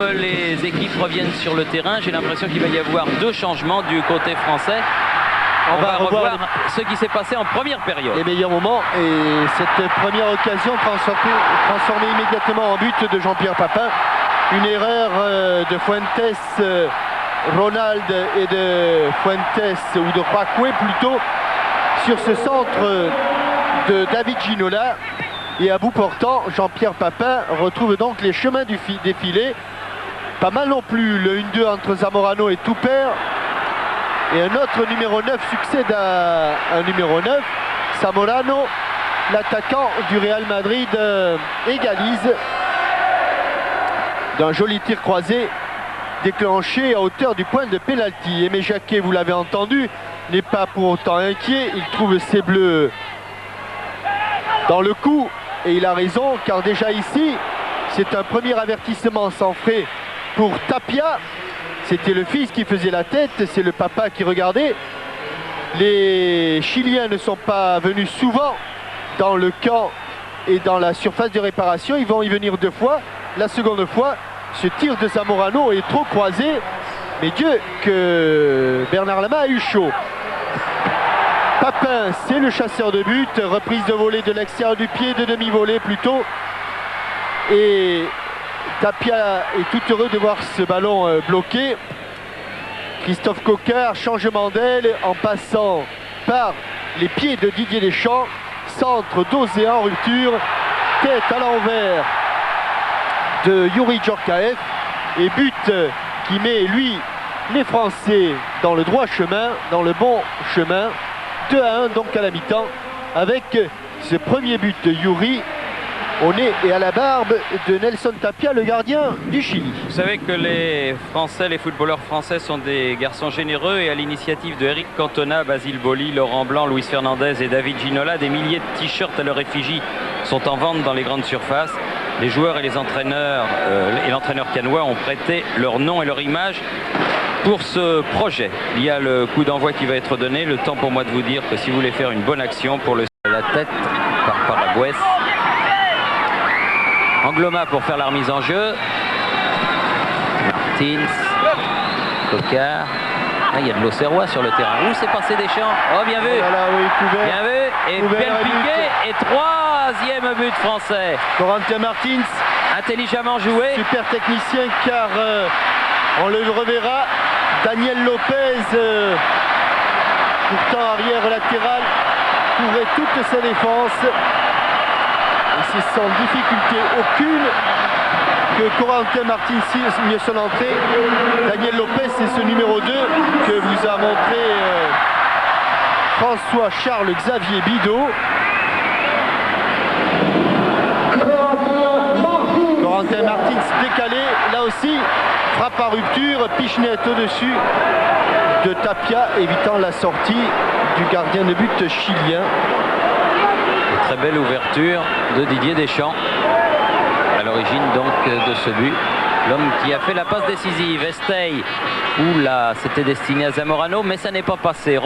Les équipes reviennent sur le terrain. J'ai l'impression qu'il va y avoir deux changements du côté français. On va revoir ce qui s'est passé en première période. Les meilleurs moments et cette première occasion transformée immédiatement en but de Jean-Pierre Papin. Une erreur de Fuentes, Ronald et de Fuentes, ou de Racoué plutôt, sur ce centre de David Ginola. Et à bout portant, Jean-Pierre Papin retrouve donc les chemins du défilé. Pas mal non plus le 1-2 entre Zamorano et Toupert. Et un autre numéro 9 succède à un numéro 9. Zamorano, l'attaquant du Real Madrid, égalise d'un joli tir croisé déclenché à hauteur du point de pénalty. Aimé Jacquet, vous l'avez entendu, n'est pas pour autant inquiet. Il trouve ses bleus dans le coup et il a raison, car déjà ici, c'est un premier avertissement sans frais pour Tapia. C'était le fils qui faisait la tête, c'est le papa qui regardait. Les Chiliens ne sont pas venus souvent dans le camp et dans la surface de réparation. Ils vont y venir deux fois. La seconde fois, ce tir de Zamorano est trop croisé. Mais Dieu que Bernard Lama a eu chaud. Papin, c'est le chasseur de but. Reprise de volée de l'extérieur du pied, de demi-volée plutôt. Et Tapia est tout heureux de voir ce ballon bloqué. Christophe Coquard, changement d'aile en passant par les pieds de Didier Deschamps. Centre dosé en rupture. Tête à l'envers de Youri Djorkaeff. Et but qui met, lui, les Français dans le droit chemin, dans le bon chemin. 2-1 donc à la mi-temps avec ce premier but de Youri au nez et à la barbe de Nelson Tapia, le gardien du Chili. Vous savez que les Français, les footballeurs français sont des garçons généreux et à l'initiative de Eric Cantona, Basile Boli, Laurent Blanc, Luis Fernandez et David Ginola, des milliers de t-shirts à leur effigie sont en vente dans les grandes surfaces. Les joueurs et les entraîneurs et l'entraîneur canois ont prêté leur nom et leur image pour ce projet. Il y a le coup d'envoi qui va être donné. Le temps pour moi de vous dire que si vous voulez faire une bonne action pour la tête par Paragüez. Angloma pour faire la remise en jeu. Martins, Cocard. Ah, il y a de l'Auxerrois sur le terrain. Où s'est passé Deschamps? Oh, bien vu. Voilà, oui, bien vu. Et belle piquée. Et troisième but français. Corentin Martins. Intelligemment joué. Super technicien, car on le reverra. Daniel Lopez, pourtant arrière latéral, couvrait toute sa défense. Et c'est sans difficulté aucune que Corentin Martins mieux son entrée. Daniel Lopez, c'est ce numéro 2 que vous a montré François-Charles Xavier Bidot. Corentin Martins décalé, là aussi, frappe à rupture, pichenette au-dessus de Tapia, évitant la sortie du gardien de but chilien. Très belle ouverture de Didier Deschamps, à l'origine donc de ce but. L'homme qui a fait la passe décisive, Estey, où là c'était destiné à Zamorano, mais ça n'est pas passé.